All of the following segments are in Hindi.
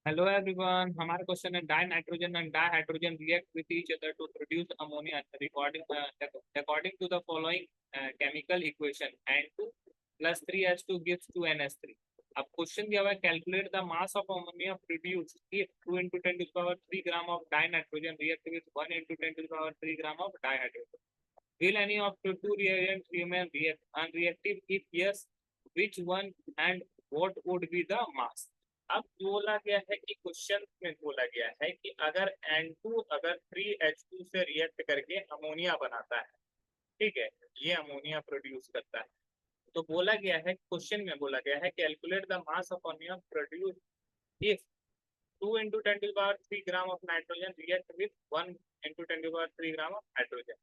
हेलो एवरीवन, हमारा क्वेश्चन है dinitrogen and dihydrogen react with each other to produce ammonia recording according to the following chemical equation N2 plus 3H2 gives 2NH3। अब क्वेश्चन दिया हुआ है calculate the mass of ammonia produced if 2 into 10 to the power 3 gram of die nitrogen react with 1 into 10 to the power 3 gram of di hydrogen. Will any of the two reagents remain unreactive? If yes, which one and what would be the mass? अब बोला गया है कि क्वेश्चन में बोला गया है कि अगर N2 अगर 3H2 से रिएक्ट करके अमोनिया बनाता है, ठीक है, ये अमोनिया प्रोड्यूस करता है। तो बोला गया है, क्वेश्चन में बोला गया है calculate the mass of ammonia produce if 2 into 10 to the power 3 gram of nitrogen react with 1 into 10 to the power 3 gram of hydrogen.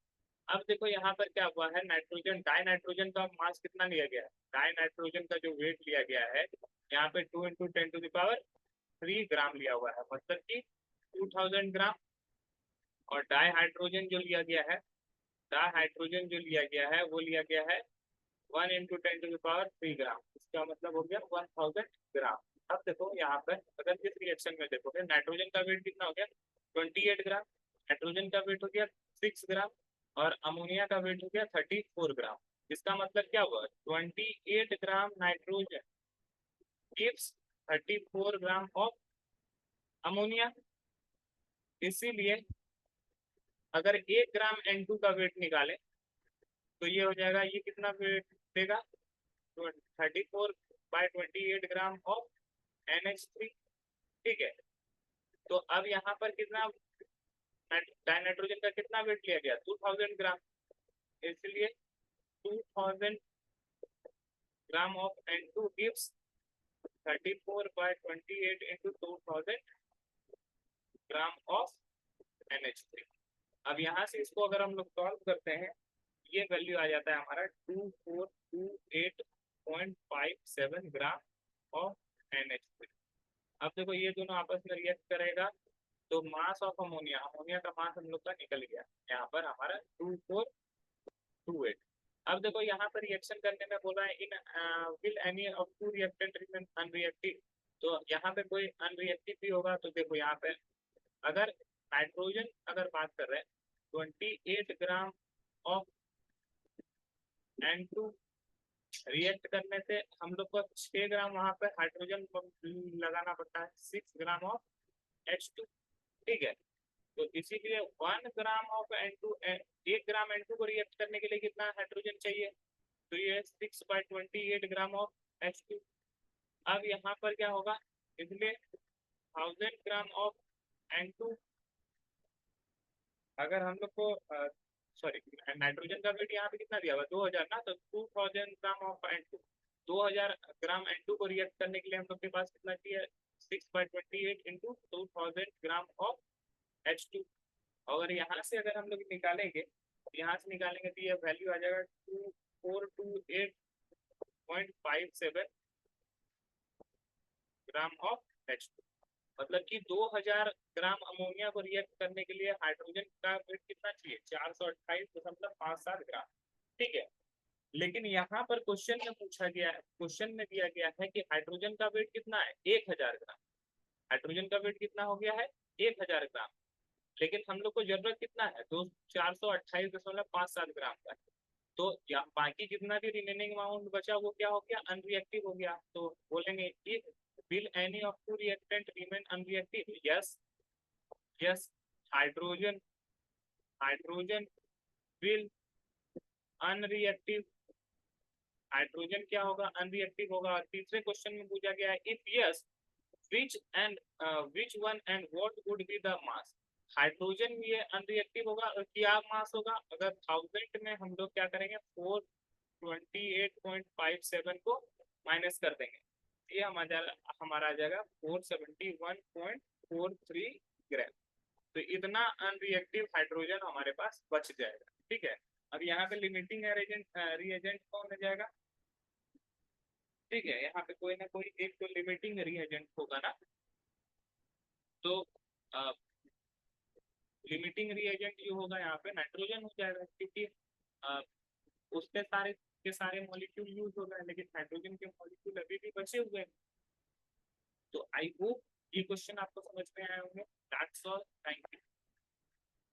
अब देखो यहाँ पर क्या हुआ है, नाइट्रोजन डाई नाइट्रोजन का मास कितना लिया गया है, डाई नाइट्रोजन का जो वेट लिया गया है यहाँ पे 2 into 10 to the power 3 ग्राम लिया हुआ है, मतलब कि 2000 ग्राम। और डाई हाइड्रोजन जो लिया गया है, डाई हाइड्रोजन जो लिया गया है वो लिया गया है 1 into 10 to the power 3 ग्राम, इसका मतलब हो गया 1000 ग्राम। अब देखो यहाँ पर अगर इस रिएक्शन में देखोगे नाइट्रोजन का वेट कितना हो गया 28 ग्राम, नाइट्रोजन का वेट हो गया 6 ग्राम और अमोनिया का वेट हो गया 34 ग्राम। इसका मतलब क्या हुआ, 28 gram nitrogen gives 34 gram of ammonia. इसीलिए अगर 1 ग्राम N2 का वेट निकाले तो ये हो जाएगा, ये कितना वेट देगा, 34/28 ग्राम ऑफ NH3। ठीक है, तो अब यहाँ पर कितना डाइनाइट्रोजन का कितना वेट लिया गया 2000 ग्राम, इसलिए 2000 gram of N2 gives 34/28 into 2000 gram of NH3। अब यहाँ से इसको अगर हम लोग सॉल्व करते हैं, ये वैल्यू आ जाता है हमारा 2428.57 ग्राम ऑफ NH3। अब देखो ये दोनों आपस में रिएक्ट करेगा तो मास ऑफ अमोनिया, अमोनिया का मास हम लोग का निकल गया यहाँ पर हमारा 2428। अब देखो यहाँ पर रिएक्शन करने में बोला है in will any of two reactant remain unreactive. तो यहाँ पे कोई अनरिएक्टिव भी होगा, तो देखो यहाँ पे अगर नाइट्रोजन अगर बात कर रहे हैं 28 ग्राम ऑफ N2 रिएक्ट करने से हम लोग को 6 ग्राम वहां पे हाइड्रोजन लगाना पड़ता है, 6 ग्राम ऑफ H2। ठीक है, तो इसीलिए 1 gram of N2, 1 gram N2 को रिएक्ट करने के लिए कितना हाइड्रोजन चाहिए, तो ये 6/28 ग्राम ऑफ H2। अब यहाँ पर क्या होगा, इसलिए 1000 ग्राम ऑफ N2 अगर हम लोग को सॉरी नाइट्रोजन का वेट यहाँ पे कितना दिया हुआ 2000 ना, तो 2000 gram of N2, 2000 gram N2 को रिएक्ट करने के लिए हम लोग के पास कितना चाहिए 6/28 into 2000 ग्राम ऑफ H2। अगर यहाँ से अगर हम लोग निकालेंगे तो यहाँ से निकालेंगे तो ये वैल्यू आ जाएगा 2428.57 ग्राम ऑफ H2। मतलब कि 2000 ग्राम अमोनिया को रिएक्ट करने के लिए हाइड्रोजन का वेट कितना चाहिए 428.57 ग्राम। ठीक है, लेकिन यहाँ पर क्वेश्चन में पूछा गया है, क्वेश्चन में दिया गया है कि हाइड्रोजन का वेट कितना है 1000 ग्राम। हाइड्रोजन का वेट कितना हो गया है 1000 ग्राम, लेकिन हम लोग को जरूरत कितना है 428.57 ग्राम का। तो बाकी जितना भी रिमेनिंग अमाउंट बचा वो क्या हो गया अनरिएक्टिव हो गया। तो बोलेंगे if will any of two reactant remain unreactive? Yes, yes, hydrogen hydrogen will unreactive, hydrogen क्या होगा अनरिएक्टिव होगा। और तीसरे क्वेश्चन में पूछा गया है if yes which one and what would be the mass। Hydrogen ये अनरिएक्टिव होगा और क्या मास होगा, अगर 1000 में हम लोग क्या करेंगे 428.57 को माइनस कर देंगे, ये हमारा आ जाएगा 471.43 ग्राम। तो इतना अनरिएक्टिव हाइड्रोजन हमारे पास बच जाएगा। ठीक है, अब यहाँ पे लिमिटिंग रिएजेंट कौन हो जाएगा, ठीक है, यहाँ पे कोई ना कोई एक तो लिमिटिंग रिएजेंट होगा ना। तो लिमिटिंग रिएजेंट जो होगा यहाँ पे नाइट्रोजन हो जाएगा, क्योंकि अ, उसके सारे के सारे मॉलिक्यूल यूज हो गए, लेकिन हाइड्रोजन के मॉलिक्यूल अभी भी बचे हुए हैं। तो आई होप ये क्वेश्चन आपको समझ में आए होंगे। That's all, thank you.